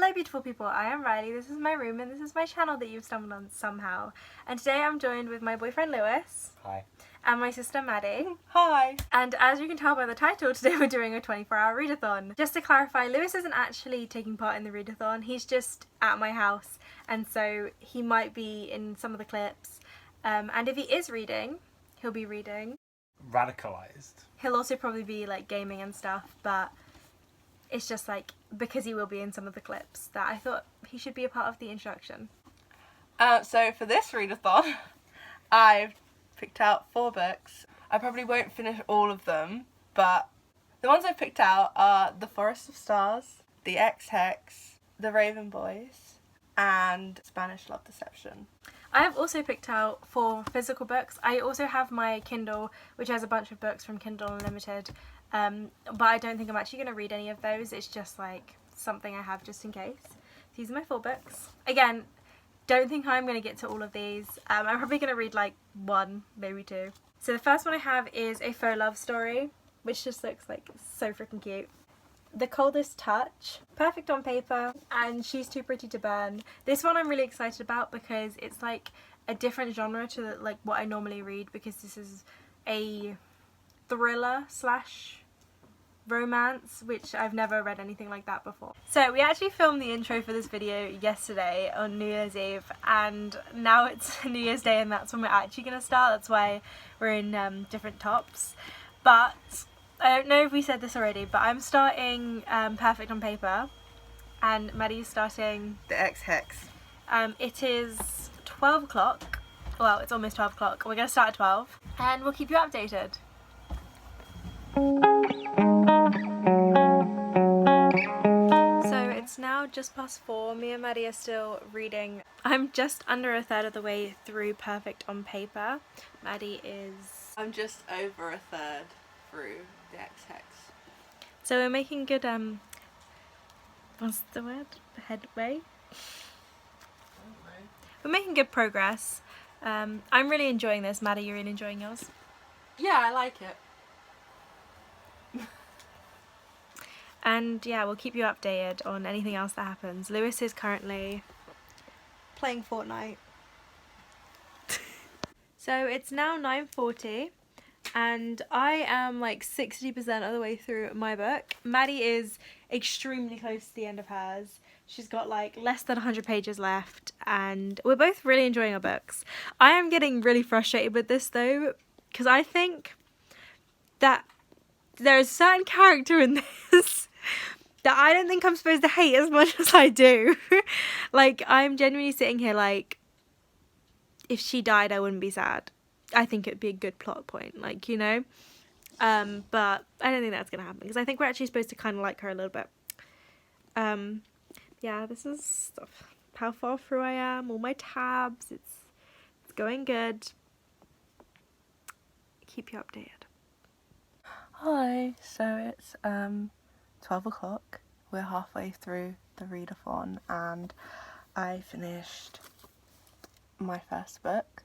Hello beautiful people, I am Riley, this is my room and this is my channel that you've stumbled on somehow. And today I'm joined with my boyfriend Lewis. Hi. And my sister Maddi. Hi. And as you can tell by the title, today we're doing a 24-hour readathon. Just to clarify, Lewis isn't actually taking part in the readathon, he's just at my house and so he might be in some of the clips. And if he is reading, he'll be reading. Radicalized. He'll also probably be like gaming and stuff, but it's just like because he will be in some of the clips that I thought he should be a part of the introduction. So for this readathon, I've picked out 4 books. I probably won't finish all of them, but the ones I've picked out are The Forest of Stars, The Ex-Hex, The Raven Boys, and Spanish Love Deception. I have also picked out 4 physical books. I also have my Kindle, which has a bunch of books from Kindle Unlimited, but I don't think I'm actually going to read any of those. It's just like something I have just in case. These are my 4 books. Again, don't think I'm going to get to all of these. I'm probably going to read like 1, maybe 2. So the first one I have is a faux love story, which just looks like so freaking cute. The Coldest Touch, perfect on paper, and She's Too Pretty to Burn. This one I'm really excited about because it's like a different genre to like what I normally read, because this is a thriller slash romance, which I've never read anything like that before. So we actually filmed the intro for this video yesterday on New Year's Eve, and now it's New Year's Day and that's when we're actually going to start. That's why we're in different tops. But I don't know if we said this already, but I'm starting Perfect on Paper and Maddi's starting The Ex-Hex. It is 12 o'clock. Well, it's almost 12 o'clock. We're going to start at 12 and we'll keep you updated. So it's now just past 4. Me and Maddi are still reading. I'm just under a third of the way through Perfect on Paper. Maddi is... I'm just over a third through The Ex-Hex. So we're making good, what's the word? Headway? We're making good progress. I'm really enjoying this. Maddi, you're really enjoying yours? Yeah, I like it. And yeah, we'll keep you updated on anything else that happens. Lewis is currently playing Fortnite. So it's now 9:40 and I am like 60% of the way through my book. Maddi is extremely close to the end of hers. She's got like less than 100 pages left and we're both really enjoying our books. I am getting really frustrated with this though, because I think that there is a certain character in this that I don't think I'm supposed to hate as much as I do. Like, I'm genuinely sitting here like, if she died I wouldn't be sad. I think it'd be a good plot point, like, you know. But I don't think that's gonna happen because I think we're actually supposed to kind of like her a little bit. Yeah, this is how far through I am, all my tabs, it's going good. Keep you updated. Hi, so it's 12 o'clock. We're halfway through the readathon and I finished my first book.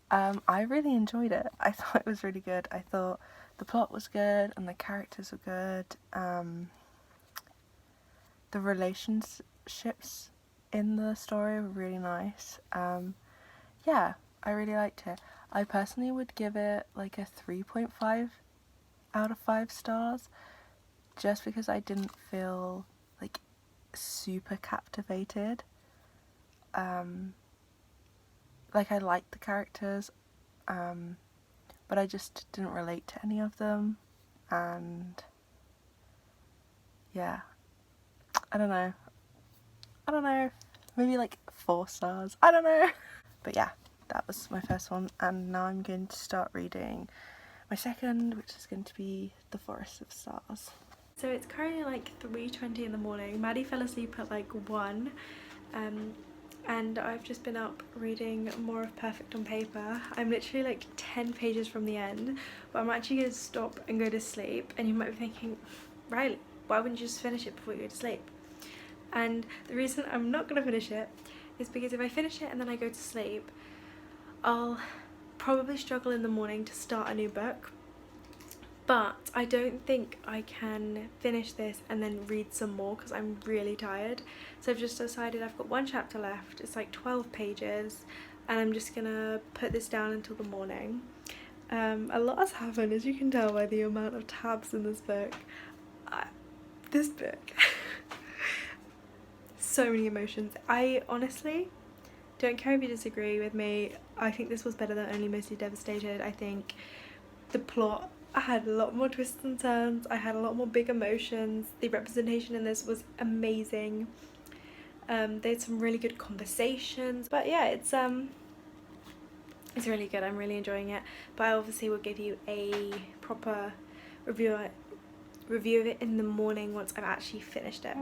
I really enjoyed it. I thought it was really good. I thought the plot was good and the characters were good. The relationships in the story were really nice. Yeah, I really liked it. I personally would give it like a 3.5 out of 5 stars, just because I didn't feel like super captivated. Like, I liked the characters, but I just didn't relate to any of them, and yeah, I don't know, maybe like 4 stars, I don't know. But yeah, that was my first one, and now I'm going to start reading my second, which is going to be The Forest of Stars. So it's currently like 3:20 in the morning. Maddi fell asleep at like 1, and I've just been up reading more of Perfect on Paper. I'm literally like 10 pages from the end, but I'm actually going to stop and go to sleep. And you might be thinking, Riley, why wouldn't you just finish it before you go to sleep? And the reason I'm not going to finish it is because if I finish it and then I go to sleep, I'll probably struggle in the morning to start a new book. but I don't think I can finish this and then read some more because I'm really tired. So I've just decided I've got one chapter left. It's like 12 pages and I'm just gonna put this down until the morning. A lot has happened, as you can tell by the amount of tabs in this book. This book so many emotions. I honestly don't care if you disagree with me. I think this was better than Only Mostly Devastated. I think the plot, I had a lot more twists and turns. I had a lot more big emotions. The representation in this was amazing. They had some really good conversations. But yeah, it's really good. I'm really enjoying it. But I obviously will give you a proper review of it in the morning once I've actually finished it.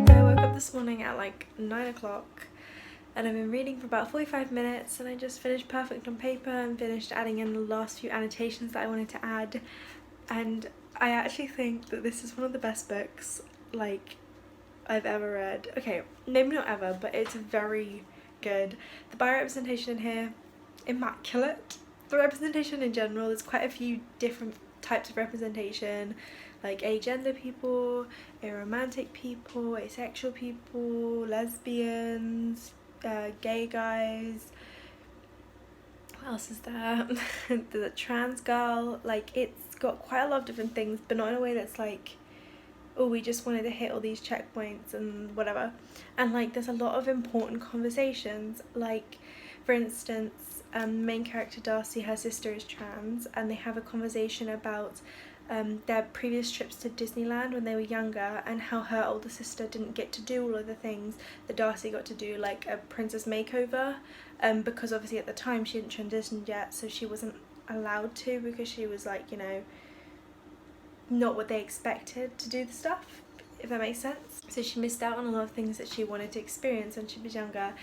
So I woke up this morning at like 9 o'clock and I've been reading for about 45 minutes and I just finished Perfect on Paper and finished adding in the last few annotations that I wanted to add, and I actually think that this is one of the best books like I've ever read. Okay, maybe not ever, but it's very good. The biorepresentation in here, immaculate. The representation in general, there's quite a few different types of representation, like agender people, aromantic people, asexual people, lesbians, gay guys, what else is there? The trans girl. Like, it's got quite a lot of different things, but not in a way that's like, oh, we just wanted to hit all these checkpoints and whatever. And like, there's a lot of important conversations, like for instance, main character Darcy, her sister is trans, and they have a conversation about their previous trips to Disneyland when they were younger and how her older sister didn't get to do all of the things that Darcy got to do, like a princess makeover, because obviously at the time she hadn't transitioned yet, so she wasn't allowed to because she was like, you know, not what they expected to do the stuff, if that makes sense. So she missed out on a lot of things that she wanted to experience when she was younger,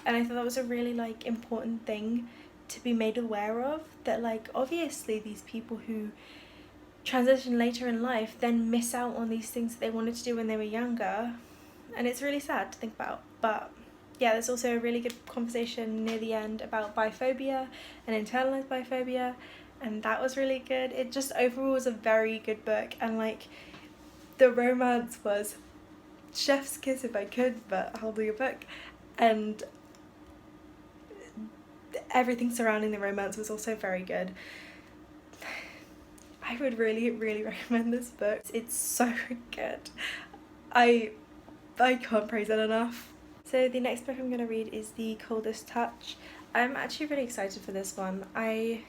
and I thought that was a really like important thing to be made aware of, that like obviously these people who transition later in life then miss out on these things that they wanted to do when they were younger, and it's really sad to think about. But yeah, there's also a really good conversation near the end about biphobia and internalized biphobia, and that was really good. It just overall was a very good book, and like the romance was chef's kiss if I could, but holding a book, and everything surrounding the romance was also very good. I would really recommend this book. It's so good. I can't praise it enough. So the next book I'm going to read is The Coldest Touch. I'm actually really excited for this one. I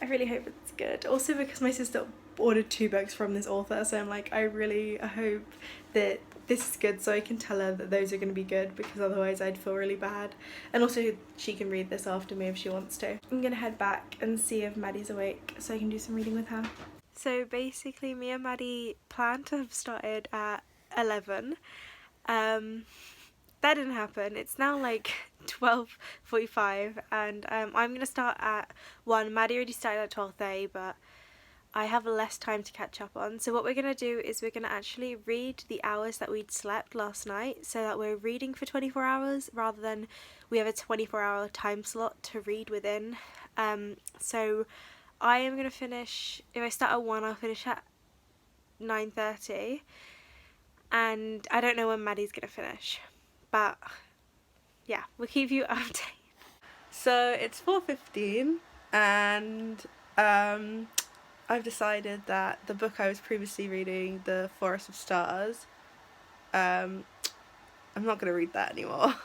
really hope it's good. Also because my sister ordered 2 books from this author, so I'm like, I hope that this is good so I can tell her that those are going to be good, because otherwise I'd feel really bad. And also she can read this after me if she wants to. I'm going to head back and see if Maddie's awake so I can do some reading with her. So basically me and Maddie planned to have started at 11. That didn't happen. It's now like 12:45 and I'm going to start at 1. Maddie already started at 12:30, but I have less time to catch up on. So what we're going to do is we're going to actually read the hours that we'd slept last night, so that we're reading for 24 hours rather than we have a 24-hour time slot to read within. So I am going to finish, if I start at 1 I'll finish at 9:30, and I don't know when Maddie's going to finish, but yeah, we'll keep you updated. So it's 4:15 and I've decided that the book I was previously reading, The Forest of Stars, I'm not going to read that anymore.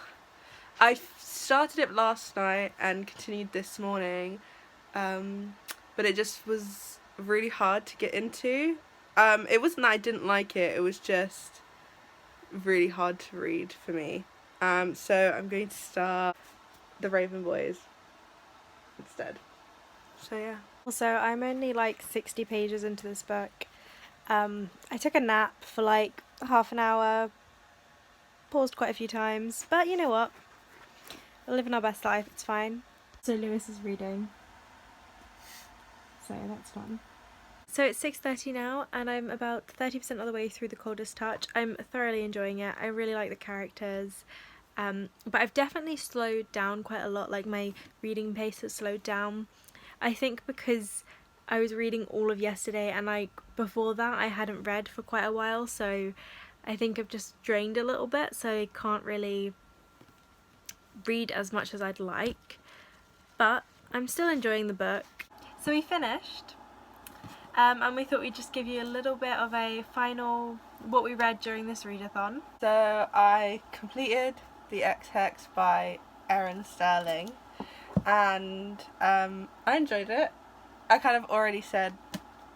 I started it last night and continued this morning, but it just was really hard to get into. It wasn't that I didn't like it was just really hard to read for me. So I'm going to start The Raven Boys instead. So yeah. Also, I'm only like 60 pages into this book. I took a nap for like half an hour, paused quite a few times, but you know what? We're living our best life, it's fine. So Lewis is reading, so that's fun. So it's 6:30 now and I'm about 30% of the way through The Coldest Touch. I'm thoroughly enjoying it. I really like the characters. but I've definitely slowed down quite a lot. Like my reading pace has slowed down. I think because I was reading all of yesterday, and like before that I hadn't read for quite a while, so I think I've just drained a little bit, so I can't really read as much as I'd like, but I'm still enjoying the book. So we finished, and we thought we'd just give you a little bit of a final what we read during this readathon. So I completed The X-Hex by Erin Sterling, and I enjoyed it. I kind of already said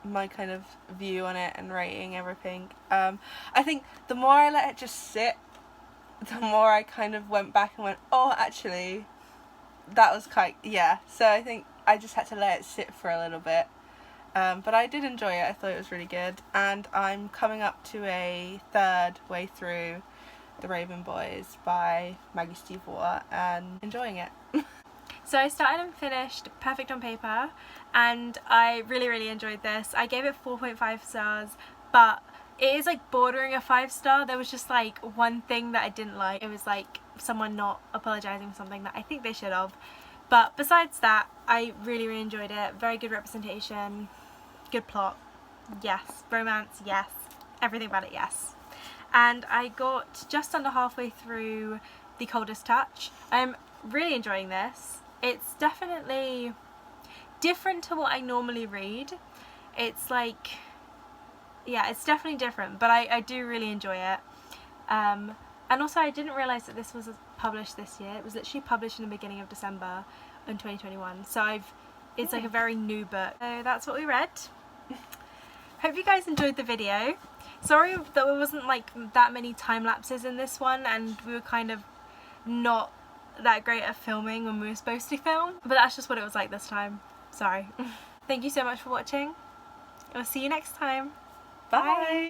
my kind of view on it and rating everything. I think the more I let it just sit, the more I kind of went back and went, oh, actually, that was quite, yeah. So I think I just had to let it sit for a little bit. But I did enjoy it. I thought it was really good. And I'm coming up to a third way through The Raven Boys by Maggie Stiefvater and enjoying it. So I started and finished Perfect on Paper, and I really enjoyed this. I gave it 4.5 stars, but it is like bordering a 5-star. There was just like one thing that I didn't like. It was like someone not apologising for something that I think they should have. But besides that, I really enjoyed it. Very good representation, good plot, yes. Romance, yes. Everything about it, yes. And I got just under halfway through The Coldest Touch. I'm really enjoying this. It's definitely different to what I normally read. It's like, yeah, it's definitely different, but I do really enjoy it. And also I didn't realise that this was published this year. It was literally published in the beginning of December in 2021. So it's like a very new book. So that's what we read. Hope you guys enjoyed the video. Sorry that there wasn't like that many time lapses in this one, and we were kind of not that great at filming when we were supposed to film, but that's just what it was like this time. Sorry. Thank you so much for watching. I'll see you next time. Bye.